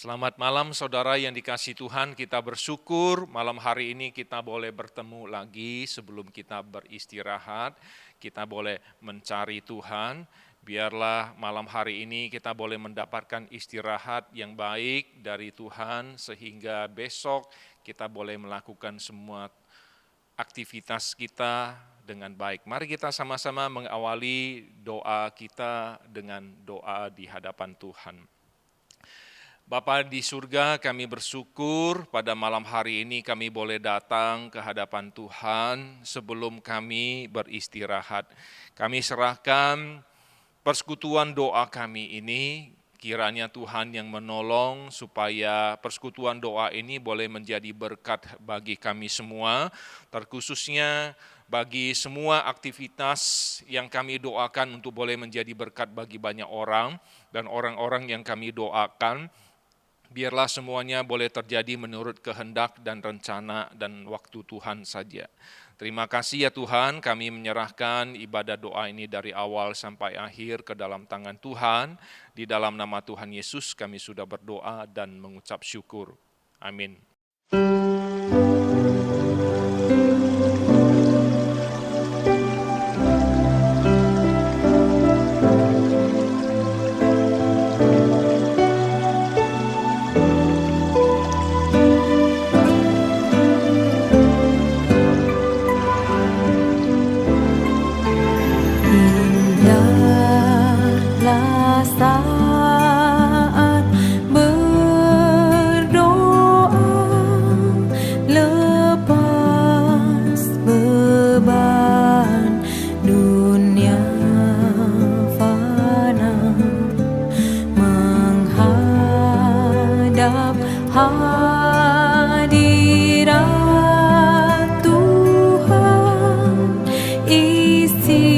Selamat malam saudara yang dikasihi Tuhan, kita bersyukur malam hari ini kita boleh bertemu lagi sebelum kita beristirahat, kita boleh mencari Tuhan. Biarlah malam hari ini kita boleh mendapatkan istirahat yang baik dari Tuhan sehingga besok kita boleh melakukan semua aktivitas kita dengan baik. Mari kita sama-sama mengawali doa kita dengan doa di hadapan Tuhan. Bapa di surga, kami bersyukur pada malam hari ini kami boleh datang ke hadapan Tuhan sebelum kami beristirahat. Kami serahkan persekutuan doa kami ini, kiranya Tuhan yang menolong supaya persekutuan doa ini boleh menjadi berkat bagi kami semua, terkhususnya bagi semua aktivitas yang kami doakan untuk boleh menjadi berkat bagi banyak orang dan orang-orang yang kami doakan. Biarlah semuanya boleh terjadi menurut kehendak dan rencana dan waktu Tuhan saja. Terima kasih ya Tuhan, kami menyerahkan ibadah doa ini dari awal sampai akhir ke dalam tangan Tuhan. Di dalam nama Tuhan Yesus kami sudah berdoa dan mengucap syukur. Amin. Saat berdoa, lepas beban dunia fana, menghadap hadirat Tuhan, isi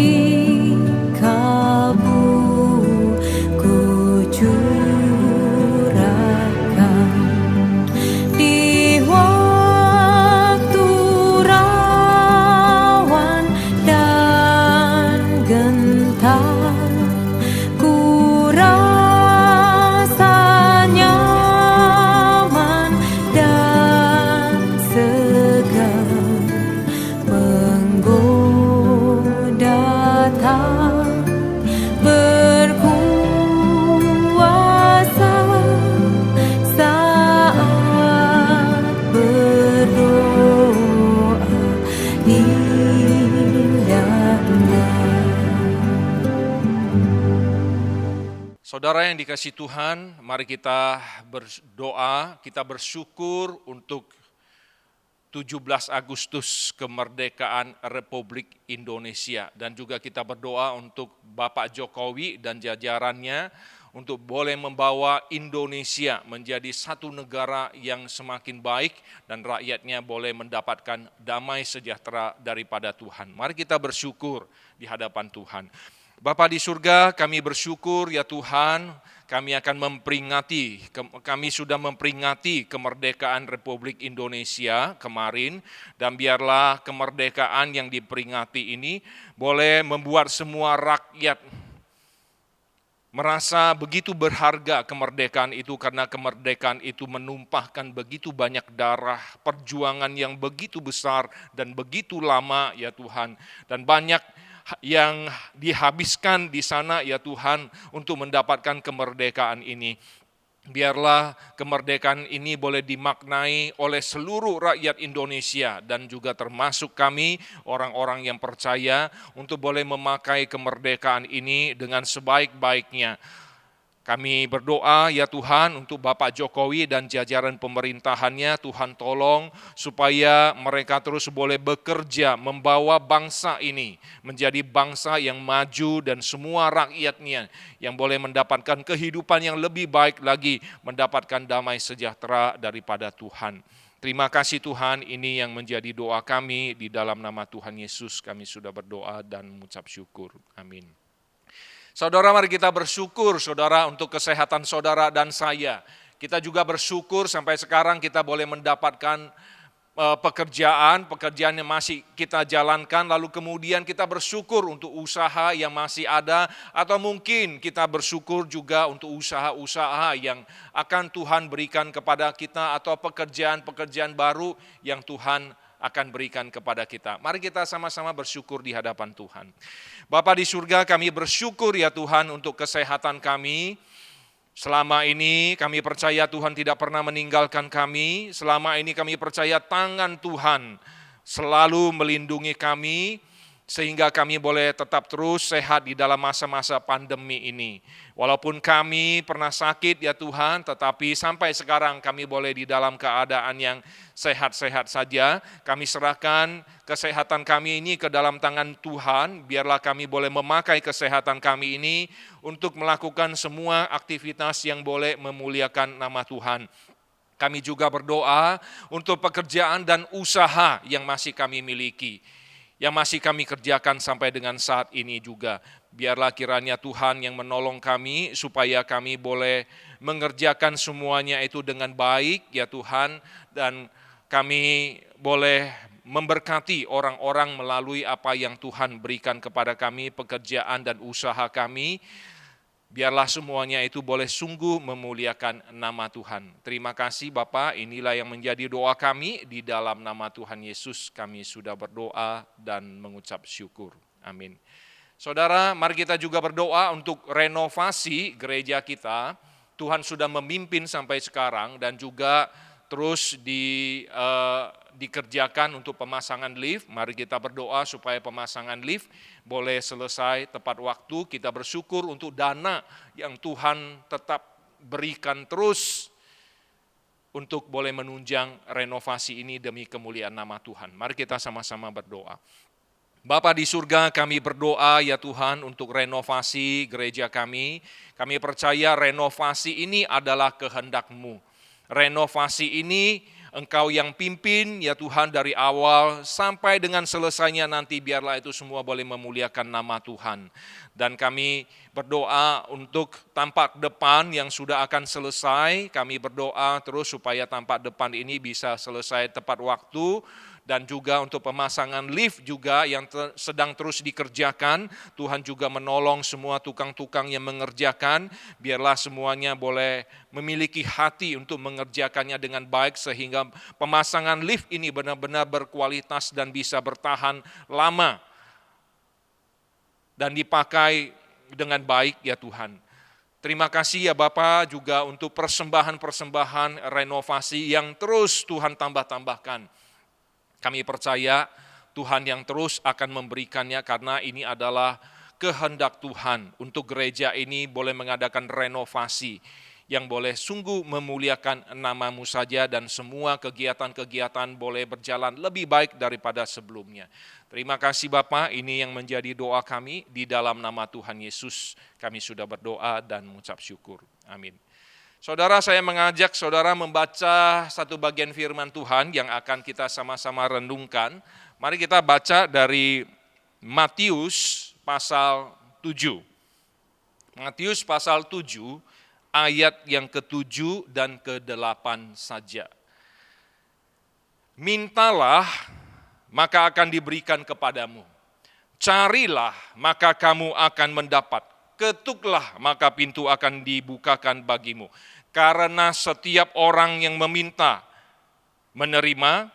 Saudara yang dikasihi Tuhan, mari kita berdoa, kita bersyukur untuk 17 Agustus kemerdekaan Republik Indonesia. Dan juga kita berdoa untuk Bapak Jokowi dan jajarannya untuk boleh membawa Indonesia menjadi satu negara yang semakin baik dan rakyatnya boleh mendapatkan damai sejahtera daripada Tuhan. Mari kita bersyukur di hadapan Tuhan. Bapa di surga, kami bersyukur ya Tuhan, kami sudah memperingati kemerdekaan Republik Indonesia kemarin, dan biarlah kemerdekaan yang diperingati ini boleh membuat semua rakyat merasa begitu berharga kemerdekaan itu, karena kemerdekaan itu menumpahkan begitu banyak darah, perjuangan yang begitu besar dan begitu lama ya Tuhan, dan banyak yang dihabiskan di sana ya Tuhan untuk mendapatkan kemerdekaan ini. Biarlah kemerdekaan ini boleh dimaknai oleh seluruh rakyat Indonesia dan juga termasuk kami orang-orang yang percaya untuk boleh memakai kemerdekaan ini dengan sebaik-baiknya. Kami berdoa ya Tuhan untuk Bapak Jokowi dan jajaran pemerintahannya, Tuhan tolong supaya mereka terus boleh bekerja membawa bangsa ini menjadi bangsa yang maju dan semua rakyatnya yang boleh mendapatkan kehidupan yang lebih baik lagi, mendapatkan damai sejahtera daripada Tuhan. Terima kasih Tuhan, ini yang menjadi doa kami, di dalam nama Tuhan Yesus kami sudah berdoa dan mengucap syukur. Amin. Saudara, mari kita bersyukur saudara untuk kesehatan saudara dan saya. Kita juga bersyukur sampai sekarang kita boleh mendapatkan pekerjaan yang masih kita jalankan, lalu kemudian kita bersyukur untuk usaha yang masih ada, atau mungkin kita bersyukur juga untuk usaha-usaha yang akan Tuhan berikan kepada kita, atau pekerjaan-pekerjaan baru yang Tuhan akan berikan kepada kita. Mari kita sama-sama bersyukur di hadapan Tuhan. Bapa di surga, kami bersyukur ya Tuhan untuk kesehatan kami. Selama ini kami percaya Tuhan tidak pernah meninggalkan kami. Selama ini kami percaya tangan Tuhan selalu melindungi kami, sehingga kami boleh tetap terus sehat di dalam masa-masa pandemi ini. Walaupun kami pernah sakit ya Tuhan, tetapi sampai sekarang kami boleh di dalam keadaan yang sehat-sehat saja. Kami serahkan kesehatan kami ini ke dalam tangan Tuhan, biarlah kami boleh memakai kesehatan kami ini untuk melakukan semua aktivitas yang boleh memuliakan nama Tuhan. Kami juga berdoa untuk pekerjaan dan usaha yang masih kami miliki, yang masih kami kerjakan sampai dengan saat ini juga. Biarlah kiranya Tuhan yang menolong kami supaya kami boleh mengerjakan semuanya itu dengan baik ya Tuhan, dan kami boleh memberkati orang-orang melalui apa yang Tuhan berikan kepada kami, pekerjaan dan usaha kami. Biarlah semuanya itu boleh sungguh memuliakan nama Tuhan. Terima kasih Bapak, inilah yang menjadi doa kami. Di dalam nama Tuhan Yesus kami sudah berdoa dan mengucap syukur. Amin. Saudara, mari kita juga berdoa untuk renovasi gereja kita. Tuhan sudah memimpin sampai sekarang dan juga terus dikerjakan untuk pemasangan lift. Mari kita berdoa supaya pemasangan lift boleh selesai tepat waktu. Kita bersyukur untuk dana yang Tuhan tetap berikan terus untuk boleh menunjang renovasi ini demi kemuliaan nama Tuhan. Mari kita sama-sama berdoa. Bapa di surga, kami berdoa ya Tuhan untuk renovasi gereja kami. Kami percaya renovasi ini adalah kehendak-Mu. Renovasi ini Engkau yang pimpin ya Tuhan dari awal sampai dengan selesainya nanti, biarlah itu semua boleh memuliakan nama Tuhan. Dan kami berdoa untuk tampak depan yang sudah akan selesai. Kami berdoa terus supaya tampak depan ini bisa selesai tepat waktu. Dan juga untuk pemasangan lift juga yang sedang terus dikerjakan. Tuhan juga menolong semua tukang-tukang yang mengerjakan. Biarlah semuanya boleh memiliki hati untuk mengerjakannya dengan baik, sehingga pemasangan lift ini benar-benar berkualitas dan bisa bertahan lama dan dipakai dengan baik ya Tuhan. Terima kasih ya Bapa juga untuk persembahan-persembahan renovasi yang terus Tuhan tambah-tambahkan. Kami percaya Tuhan yang terus akan memberikannya, karena ini adalah kehendak Tuhan untuk gereja ini boleh mengadakan renovasi yang boleh sungguh memuliakan nama-Mu saja, dan semua kegiatan-kegiatan boleh berjalan lebih baik daripada sebelumnya. Terima kasih Bapa, ini yang menjadi doa kami. Di dalam nama Tuhan Yesus kami sudah berdoa dan mengucap syukur. Amin. Saudara, saya mengajak saudara membaca satu bagian firman Tuhan yang akan kita sama-sama renungkan. Mari kita baca dari Matius pasal 7. Matius pasal 7 ayat yang ke-7 dan ke-8 saja. Mintalah, maka akan diberikan kepadamu. Carilah, maka kamu akan mendapat. Ketuklah, maka pintu akan dibukakan bagimu. Karena setiap orang yang meminta, menerima,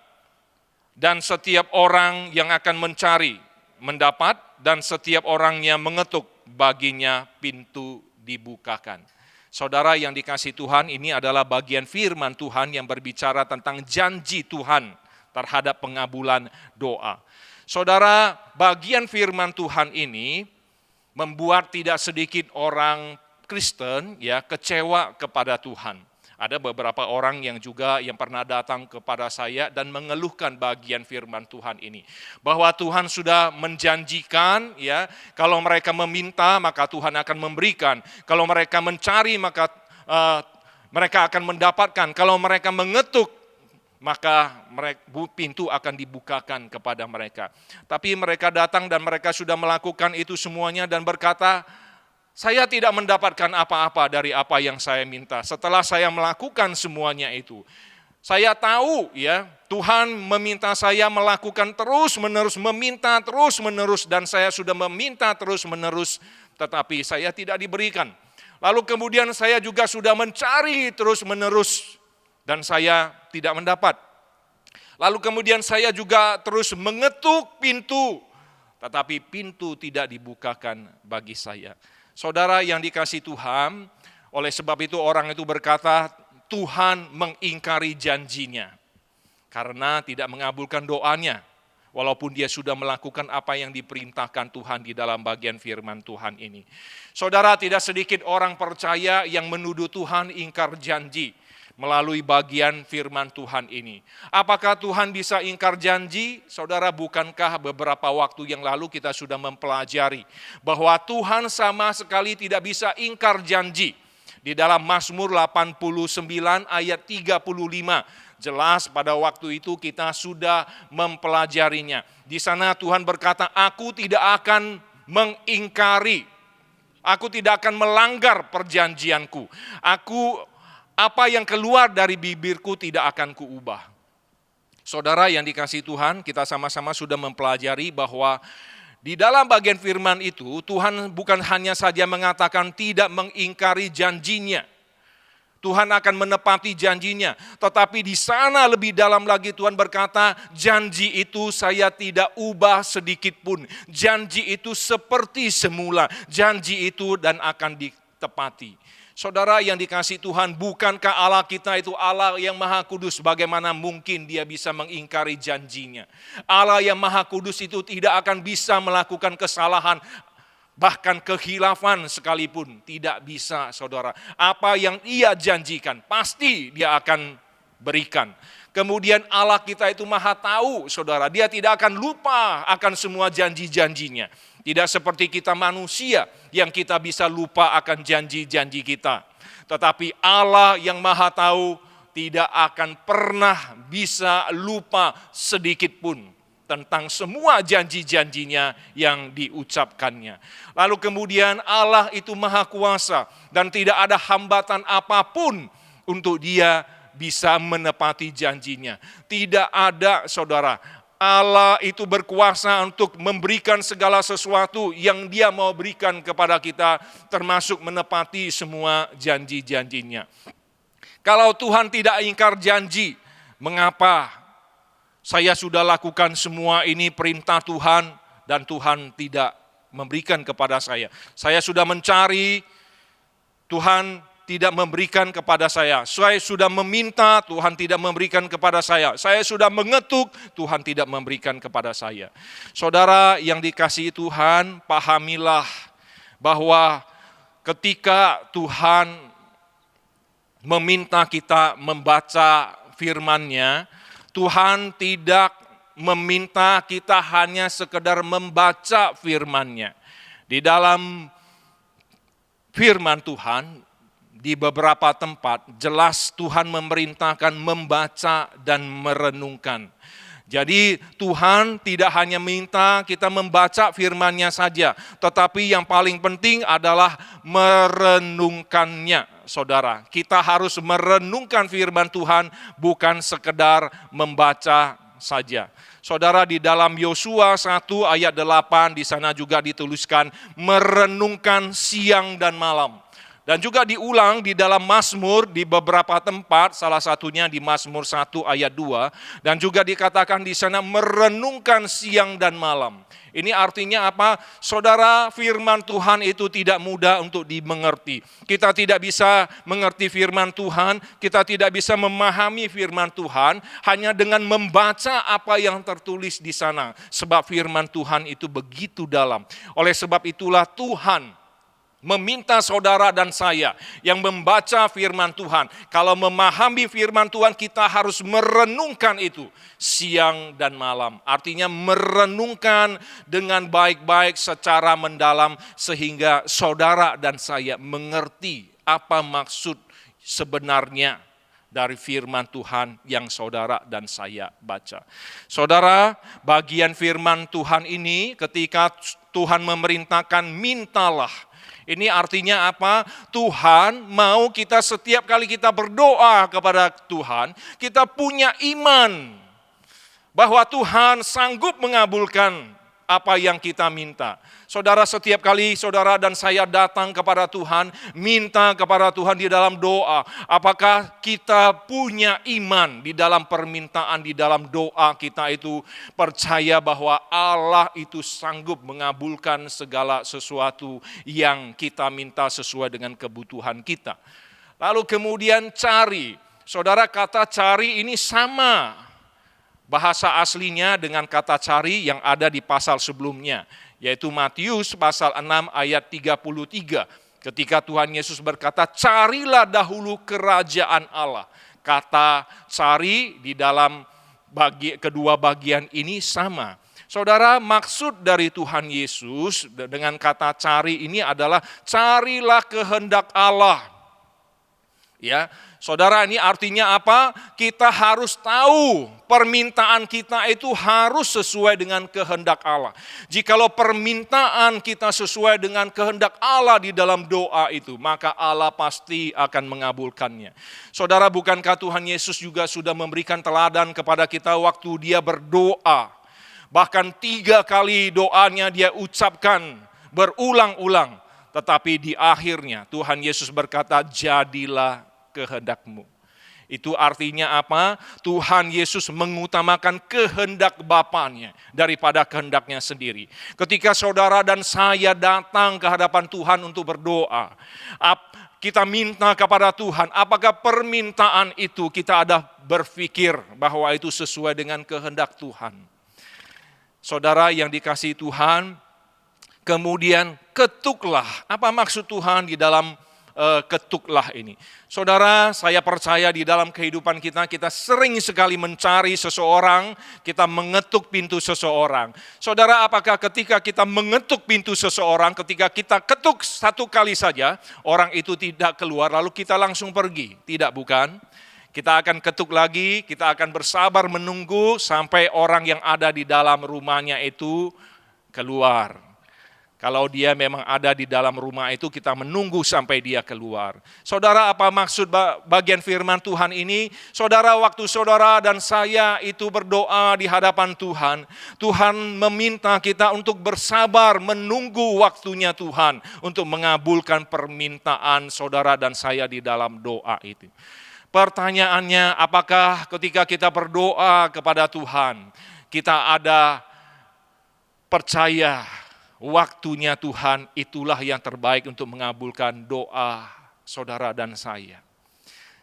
dan setiap orang yang akan mencari, mendapat, dan setiap orang yang mengetuk, baginya pintu dibukakan. Saudara yang dikasihi Tuhan, ini adalah bagian firman Tuhan yang berbicara tentang janji Tuhan terhadap pengabulan doa. Saudara, bagian firman Tuhan ini membuat tidak sedikit orang Kristen ya kecewa kepada Tuhan. Ada beberapa orang yang pernah datang kepada saya dan mengeluhkan bagian firman Tuhan ini, bahwa Tuhan sudah menjanjikan ya, kalau mereka meminta maka Tuhan akan memberikan, kalau mereka mencari maka mereka akan mendapatkan, kalau mereka mengetuk maka pintu akan dibukakan kepada mereka. Tapi mereka datang dan mereka sudah melakukan itu semuanya dan berkata, saya tidak mendapatkan apa-apa dari apa yang saya minta. Setelah saya melakukan semuanya itu, Saya tahu ya, Tuhan meminta saya melakukan terus-menerus, meminta terus-menerus, dan saya sudah meminta terus-menerus, tetapi saya tidak diberikan. Lalu kemudian saya juga sudah mencari terus-menerus, dan saya tidak mendapat. Lalu kemudian saya juga terus mengetuk pintu, tetapi pintu tidak dibukakan bagi saya. Saudara yang dikasihi Tuhan, oleh sebab itu orang itu berkata, Tuhan mengingkari janjinya karena tidak mengabulkan doanya, walaupun dia sudah melakukan apa yang diperintahkan Tuhan di dalam bagian firman Tuhan ini. Saudara, tidak sedikit orang percaya yang menuduh Tuhan ingkar janji melalui bagian firman Tuhan ini. Apakah Tuhan bisa ingkar janji? Saudara, bukankah beberapa waktu yang lalu kita sudah mempelajari bahwa Tuhan sama sekali tidak bisa ingkar janji. Di dalam Mazmur 89 ayat 35, jelas pada waktu itu kita sudah mempelajarinya. Di sana Tuhan berkata, aku tidak akan mengingkari, aku tidak akan melanggar perjanjianku. Apa yang keluar dari bibirku tidak akan kuubah. Saudara yang dikasihi Tuhan, kita sama-sama sudah mempelajari bahwa di dalam bagian firman itu, Tuhan bukan hanya saja mengatakan tidak mengingkari janjinya. Tuhan akan menepati janjinya. Tetapi di sana lebih dalam lagi Tuhan berkata, janji itu saya tidak ubah sedikit pun. Janji itu seperti semula. Janji itu dan akan ditepati. Saudara yang dikasihi Tuhan, bukankah Allah kita itu Allah yang Maha Kudus? Bagaimana mungkin dia bisa mengingkari janjinya? Allah yang Maha Kudus itu tidak akan bisa melakukan kesalahan, bahkan kehilafan sekalipun. Tidak bisa, saudara. Apa yang ia janjikan, pasti dia akan berikan. Kemudian Allah kita itu Maha tahu, saudara. Dia tidak akan lupa akan semua janji-janjinya. Tidak seperti kita manusia yang kita bisa lupa akan janji-janji kita. Tetapi Allah yang Maha tahu tidak akan pernah bisa lupa sedikit pun tentang semua janji-janjinya yang diucapkannya. Lalu kemudian Allah itu Maha Kuasa dan tidak ada hambatan apapun untuk dia bisa menepati janjinya. Tidak ada, saudara. Allah itu berkuasa untuk memberikan segala sesuatu yang dia mau berikan kepada kita, termasuk menepati semua janji-janjinya. Kalau Tuhan tidak ingkar janji, mengapa saya sudah lakukan semua ini perintah Tuhan dan Tuhan tidak memberikan kepada saya? Saya sudah mencari, Tuhan tidak memberikan kepada saya. Saya sudah meminta, Tuhan tidak memberikan kepada saya. Saya sudah mengetuk, Tuhan tidak memberikan kepada saya. Saudara yang dikasihi Tuhan, pahamilah bahwa ketika Tuhan meminta kita membaca firman-Nya, Tuhan tidak meminta kita hanya sekedar membaca firman-Nya. Di dalam firman Tuhan, di beberapa tempat jelas Tuhan memerintahkan membaca dan merenungkan. Jadi Tuhan tidak hanya minta kita membaca firman-Nya saja, tetapi yang paling penting adalah merenungkannya, saudara. Kita harus merenungkan firman Tuhan, bukan sekedar membaca saja. Saudara, di dalam Yosua 1 ayat 8 di sana juga dituliskan merenungkan siang dan malam. Dan juga diulang di dalam Mazmur di beberapa tempat, salah satunya di Mazmur 1 ayat 2, dan juga dikatakan di sana merenungkan siang dan malam. Ini artinya apa? Saudara, firman Tuhan itu tidak mudah untuk dimengerti. Kita tidak bisa mengerti firman Tuhan, kita tidak bisa memahami firman Tuhan hanya dengan membaca apa yang tertulis di sana. Sebab firman Tuhan itu begitu dalam. Oleh sebab itulah Tuhan meminta saudara dan saya yang membaca firman Tuhan. Kalau memahami firman Tuhan, kita harus merenungkan itu siang dan malam. Artinya merenungkan dengan baik-baik secara mendalam sehingga saudara dan saya mengerti apa maksud sebenarnya dari firman Tuhan yang saudara dan saya baca. Saudara, bagian firman Tuhan ini ketika Tuhan memerintahkan mintalah. Ini artinya apa? Tuhan mau kita setiap kali kita berdoa kepada Tuhan, kita punya iman bahwa Tuhan sanggup mengabulkan apa yang kita minta. Saudara, setiap kali saudara dan saya datang kepada Tuhan, minta kepada Tuhan di dalam doa, apakah kita punya iman di dalam permintaan, di dalam doa kita itu percaya bahwa Allah itu sanggup mengabulkan segala sesuatu yang kita minta sesuai dengan kebutuhan kita. Lalu kemudian cari. Saudara, kata cari ini sama bahasa aslinya dengan kata cari yang ada di pasal sebelumnya, yaitu Matius pasal 6 ayat 33. Ketika Tuhan Yesus berkata, carilah dahulu kerajaan Allah. Kata cari di dalam kedua bagian ini sama. Saudara, maksud dari Tuhan Yesus dengan kata cari ini adalah carilah kehendak Allah. Ya, saudara, ini artinya apa? Kita harus tahu permintaan kita itu harus sesuai dengan kehendak Allah. Jikalau permintaan kita sesuai dengan kehendak Allah di dalam doa itu, maka Allah pasti akan mengabulkannya. Saudara, bukankah Tuhan Yesus juga sudah memberikan teladan kepada kita waktu dia berdoa? Bahkan 3 kali doanya dia ucapkan berulang-ulang. Tetapi di akhirnya Tuhan Yesus berkata, jadilah kehendakmu. Itu artinya apa? Tuhan Yesus mengutamakan kehendak Bapanya daripada kehendaknya sendiri. Ketika saudara dan saya datang ke hadapan Tuhan untuk berdoa, kita minta kepada Tuhan, apakah permintaan itu kita ada berpikir bahwa itu sesuai dengan kehendak Tuhan? Saudara yang dikasihi Tuhan, kemudian ketuklah. Apa maksud Tuhan di dalam ketuklah ini? Saudara, saya percaya di dalam kehidupan kita sering sekali mencari seseorang, kita mengetuk pintu seseorang. Saudara, apakah ketika kita mengetuk pintu seseorang, ketika kita ketuk 1 kali saja, orang itu tidak keluar lalu kita langsung pergi? Tidak, bukan? Kita akan ketuk lagi, kita akan bersabar menunggu sampai orang yang ada di dalam rumahnya itu keluar. Kalau dia memang ada di dalam rumah itu, kita menunggu sampai dia keluar. Saudara, apa maksud bagian firman Tuhan ini? Saudara, waktu saudara dan saya itu berdoa di hadapan Tuhan, Tuhan meminta kita untuk bersabar menunggu waktunya Tuhan untuk mengabulkan permintaan saudara dan saya di dalam doa itu. Pertanyaannya, apakah ketika kita berdoa kepada Tuhan, kita ada percaya waktunya Tuhan itulah yang terbaik untuk mengabulkan doa saudara dan saya?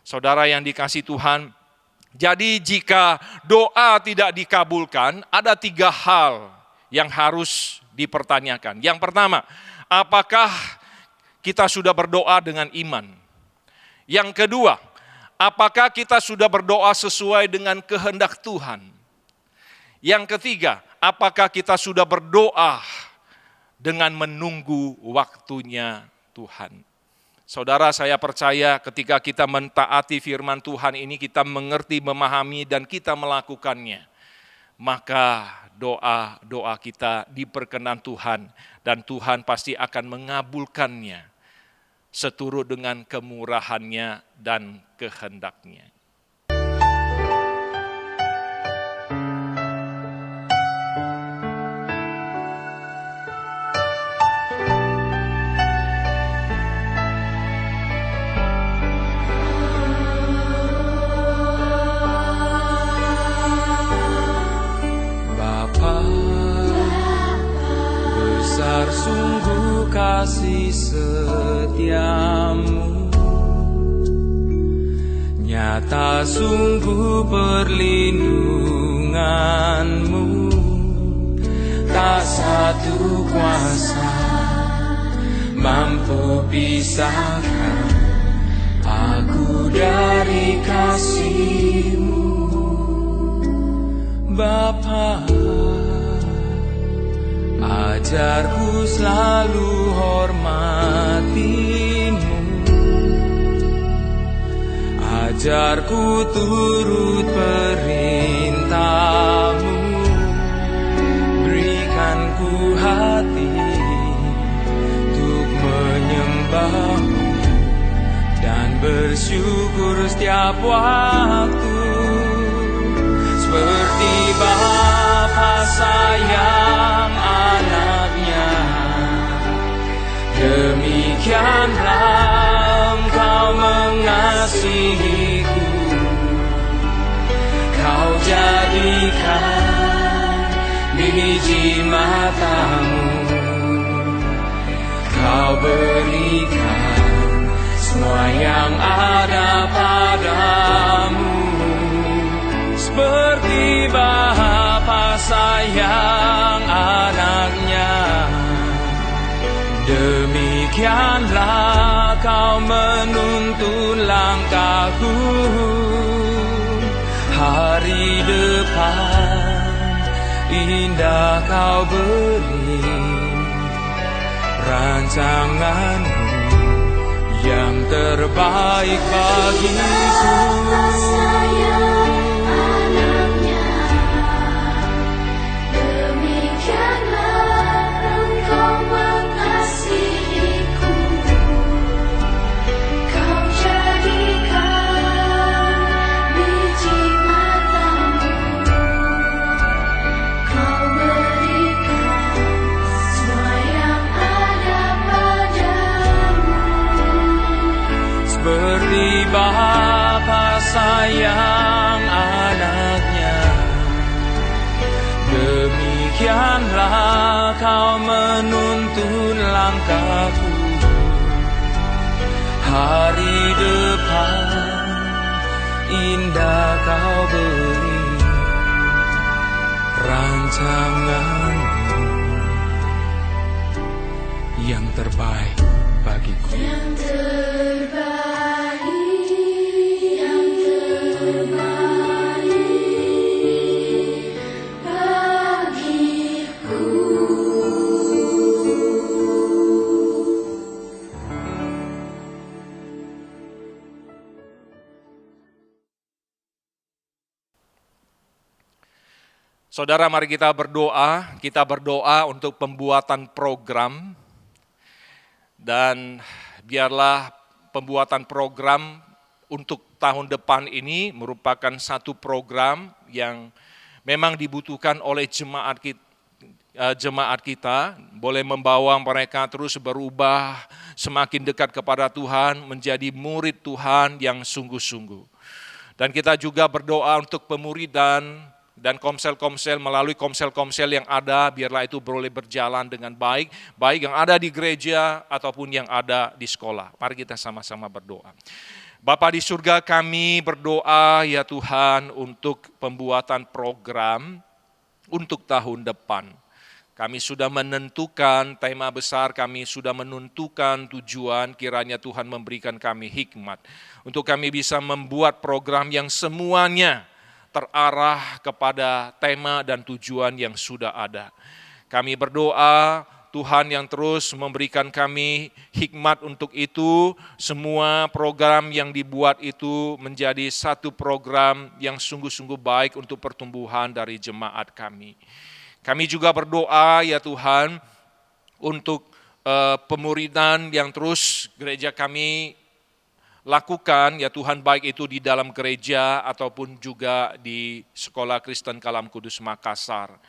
Saudara yang dikasihi Tuhan, jadi jika doa tidak dikabulkan, ada 3 hal yang harus dipertanyakan. Yang pertama, apakah kita sudah berdoa dengan iman? Yang kedua, apakah kita sudah berdoa sesuai dengan kehendak Tuhan? Yang ketiga, apakah kita sudah berdoa dengan menunggu waktunya Tuhan? Saudara, saya percaya ketika kita mentaati firman Tuhan ini, kita mengerti, memahami, dan kita melakukannya, maka doa-doa kita diperkenan Tuhan, dan Tuhan pasti akan mengabulkannya seturut dengan kemurahannya dan kehendaknya. Sungguh kasih setiamu, nyata sungguh perlindunganmu, tak satu kuasa mampu pisahkan aku dari kasih-Mu, Bapa. Ajarku selalu hormati-Mu, Ajarku turut perintah-Mu, berikan ku hati untuk menyembah-Mu dan bersyukur setiap waktu. Seperti Bapa sayang anaknya, demikianlah Engkau mengasihiku. Kau jadikan biji mata-Mu, Kau berikan semua yang ada padamu. Seperti Bapa sayang anaknya, demikianlah Kau menuntun langkahku. Hari depan indah Kau beri, rancangan-Mu yang terbaik bagiku. Seperti Bapa sayang anaknya, demikianlah Kau menuntun langkahku. Hari depan indah Kau beri, rancangan-Mu yang terbaik bagiku. Yang terbaik, yang terbaik bagiku. Saudara, mari kita berdoa. Kita berdoa untuk pembuatan program. Dan biarlah pembuatan program untuk tahun depan ini merupakan satu program yang memang dibutuhkan oleh jemaat kita, boleh membawa mereka terus berubah, semakin dekat kepada Tuhan, menjadi murid Tuhan yang sungguh-sungguh. Dan kita juga berdoa untuk pemuridan dan komsel-komsel, melalui komsel-komsel yang ada, biarlah itu boleh berjalan dengan baik, baik yang ada di gereja ataupun yang ada di sekolah. Mari kita sama-sama berdoa. Bapa di surga, kami berdoa ya Tuhan untuk pembuatan program untuk tahun depan. Kami sudah menentukan tema besar, kami sudah menentukan tujuan, kiranya Tuhan memberikan kami hikmat untuk kami bisa membuat program yang semuanya terarah kepada tema dan tujuan yang sudah ada. Kami berdoa Tuhan yang terus memberikan kami hikmat untuk itu, semua program yang dibuat itu menjadi satu program yang sungguh-sungguh baik untuk pertumbuhan dari jemaat kami. Kami juga berdoa ya Tuhan untuk pemuridan yang terus gereja kami lakukan ya Tuhan, baik itu di dalam gereja ataupun juga di Sekolah Kristen Kalam Kudus Makassar.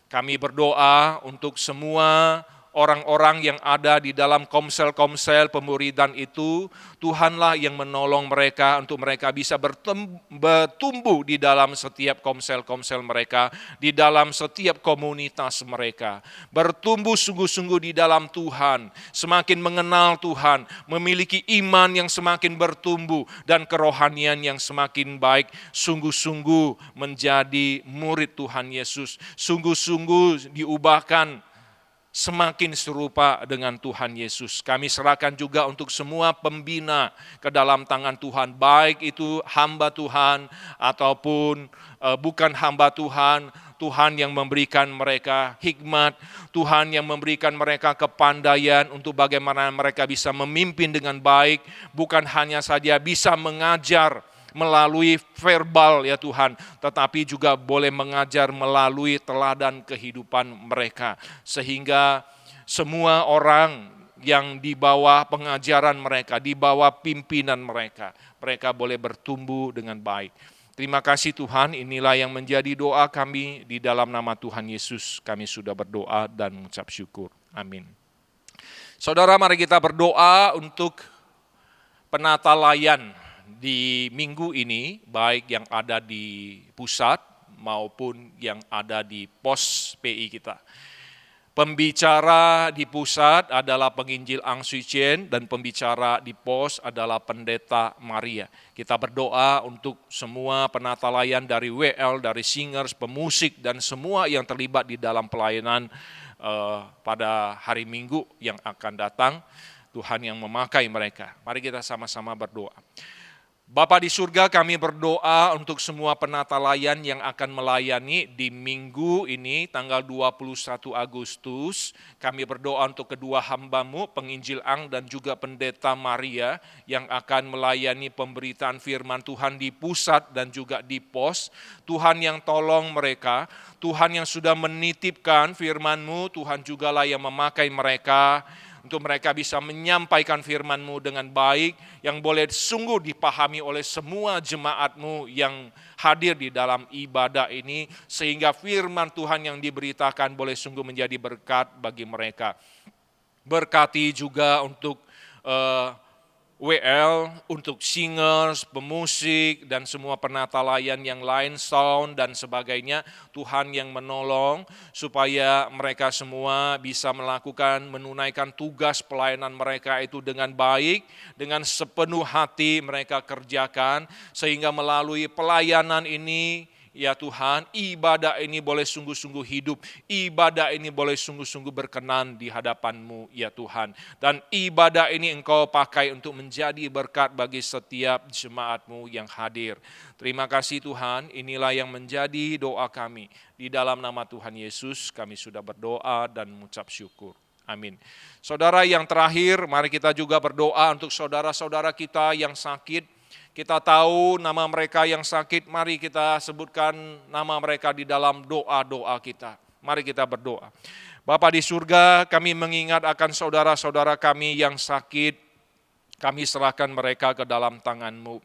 Kami berdoa untuk semua orang-orang yang ada di dalam komsel-komsel pemuridan itu, Tuhanlah yang menolong mereka untuk mereka bisa bertumbuh di dalam setiap komsel-komsel mereka, di dalam setiap komunitas mereka. Bertumbuh sungguh-sungguh di dalam Tuhan, semakin mengenal Tuhan, memiliki iman yang semakin bertumbuh dan kerohanian yang semakin baik, sungguh-sungguh menjadi murid Tuhan Yesus, sungguh-sungguh diubahkan semakin serupa dengan Tuhan Yesus. Kami serahkan juga untuk semua pembina ke dalam tangan Tuhan, baik itu hamba Tuhan ataupun bukan hamba Tuhan. Tuhan yang memberikan mereka hikmat, Tuhan yang memberikan mereka kepandaian untuk bagaimana mereka bisa memimpin dengan baik, bukan hanya saja bisa mengajar melalui verbal ya Tuhan, tetapi juga boleh mengajar melalui teladan kehidupan mereka. Sehingga semua orang yang di bawah pengajaran mereka, di bawah pimpinan mereka, mereka boleh bertumbuh dengan baik. Terima kasih Tuhan, inilah yang menjadi doa kami di dalam nama Tuhan Yesus. Kami sudah berdoa dan mengucap syukur. Amin. Saudara, mari kita berdoa untuk penata layan di minggu ini, baik yang ada di pusat maupun yang ada di pos PI kita. Pembicara di pusat adalah penginjil Ang Sui Chien dan pembicara di pos adalah pendeta Maria. Kita berdoa untuk semua penata layan dari WL, dari singers, pemusik dan semua yang terlibat di dalam pelayanan pada hari Minggu yang akan datang. Tuhan yang memakai mereka. Mari kita sama-sama berdoa. Bapa di surga, kami berdoa untuk semua penata layan yang akan melayani di minggu ini tanggal 21 Agustus. Kami berdoa untuk kedua hamba-Mu, penginjil Ang dan juga pendeta Maria yang akan melayani pemberitaan firman Tuhan di pusat dan juga di pos. Tuhan yang tolong mereka, Tuhan yang sudah menitipkan firman-Mu, Tuhan jugalah yang memakai mereka untuk mereka bisa menyampaikan firman-Mu dengan baik, yang boleh sungguh dipahami oleh semua jemaat-Mu yang hadir di dalam ibadah ini, sehingga firman Tuhan yang diberitakan boleh sungguh menjadi berkat bagi mereka. Berkati juga untuk WL, untuk singers, pemusik, dan semua penata layan yang lain, sound dan sebagainya. Tuhan yang menolong supaya mereka semua bisa menunaikan tugas pelayanan mereka itu dengan baik, dengan sepenuh hati mereka kerjakan, sehingga melalui pelayanan ini, ya Tuhan, ibadah ini boleh sungguh-sungguh hidup, ibadah ini boleh sungguh-sungguh berkenan di hadapan-Mu, ya Tuhan. Dan ibadah ini Engkau pakai untuk menjadi berkat bagi setiap jemaat-Mu yang hadir. Terima kasih Tuhan, inilah yang menjadi doa kami. Di dalam nama Tuhan Yesus kami sudah berdoa dan mengucap syukur. Amin. Saudara, yang terakhir, mari kita juga berdoa untuk saudara-saudara kita yang sakit. Kita tahu nama mereka yang sakit, mari kita sebutkan nama mereka di dalam doa-doa kita. Mari kita berdoa. Bapa di surga, kami mengingat akan saudara-saudara kami yang sakit, kami serahkan mereka ke dalam tangan-Mu.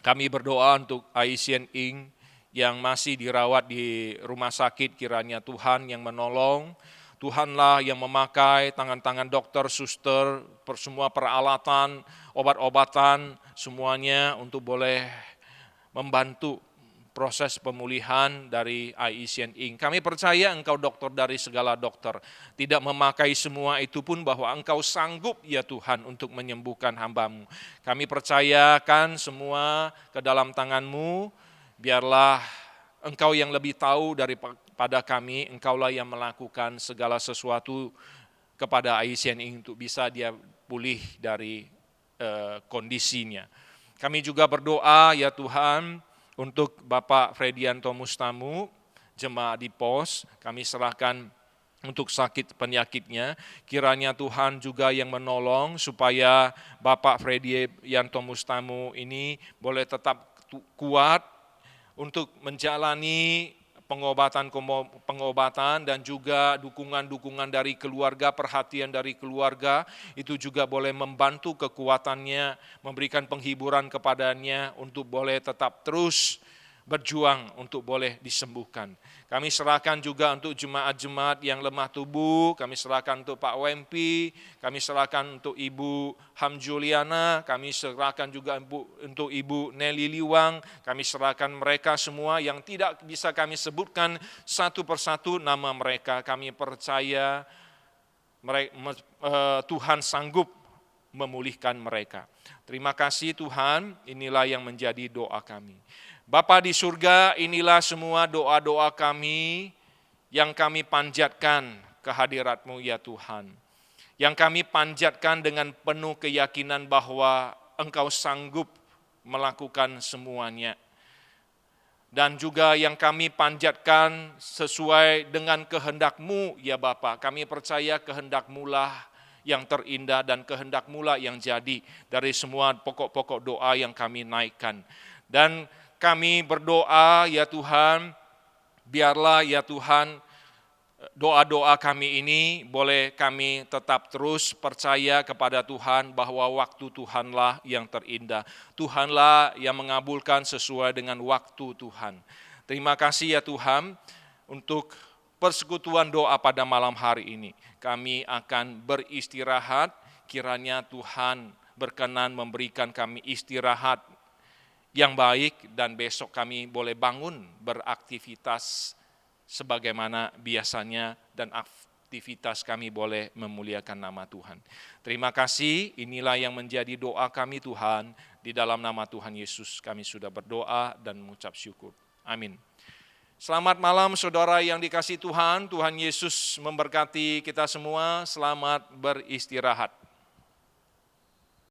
Kami berdoa untuk Aisyen Ing yang masih dirawat di rumah sakit, kiranya Tuhan yang menolong. Tuhanlah yang memakai tangan-tangan dokter, suster, semua peralatan, obat-obatan, semuanya untuk boleh membantu proses pemulihan dari Aisyen Ing. Kami percaya Engkau dokter dari segala dokter. Tidak memakai semua itu pun bahwa Engkau sanggup ya Tuhan untuk menyembuhkan hamba-Mu. Kami percayakan semua ke dalam tangan-Mu, biarlah Engkau yang lebih tahu daripada kami, Engkaulah yang melakukan segala sesuatu kepada Aisyen Ing untuk bisa dia pulih dari kondisinya. Kami juga berdoa ya Tuhan untuk Bapak Fredianto Mustamu, jemaat di pos, kami serahkan untuk sakit penyakitnya. Kiranya Tuhan juga yang menolong supaya Bapak Fredianto Mustamu ini boleh tetap kuat untuk menjalani pengobatan dan juga dukungan-dukungan dari keluarga, perhatian dari keluarga, itu juga boleh membantu kekuatannya, memberikan penghiburan kepadanya untuk boleh tetap terus berjuang untuk boleh disembuhkan. Kami serahkan juga untuk jemaat-jemaat yang lemah tubuh, kami serahkan untuk Pak Wempi, kami serahkan untuk Ibu Ham Juliana, kami serahkan juga untuk Ibu Nelly Liwang, kami serahkan mereka semua yang tidak bisa kami sebutkan satu persatu nama mereka. Kami percaya Tuhan sanggup memulihkan mereka. Terima kasih Tuhan, inilah yang menjadi doa kami. Bapa di surga, inilah semua doa-doa kami yang kami panjatkan ke hadirat-Mu ya Tuhan. Yang kami panjatkan dengan penuh keyakinan bahwa Engkau sanggup melakukan semuanya. Dan juga yang kami panjatkan sesuai dengan kehendak-Mu ya Bapa. Kami percaya kehendak-Mu lah yang terindah dan kehendak mula yang jadi dari semua pokok-pokok doa yang kami naikkan. Dan kami berdoa ya Tuhan, biarlah ya Tuhan doa-doa kami ini boleh kami tetap terus percaya kepada Tuhan bahwa waktu Tuhanlah yang terindah. Tuhanlah yang mengabulkan sesuai dengan waktu Tuhan. Terima kasih ya Tuhan untuk persekutuan doa pada malam hari ini. Kami akan beristirahat, kiranya Tuhan berkenan memberikan kami istirahat yang baik dan besok kami boleh bangun beraktivitas sebagaimana biasanya dan aktivitas kami boleh memuliakan nama Tuhan. Terima kasih, inilah yang menjadi doa kami Tuhan, di dalam nama Tuhan Yesus kami sudah berdoa dan mengucap syukur. Amin. Selamat malam saudara yang dikasihi Tuhan, Tuhan Yesus memberkati kita semua, selamat beristirahat.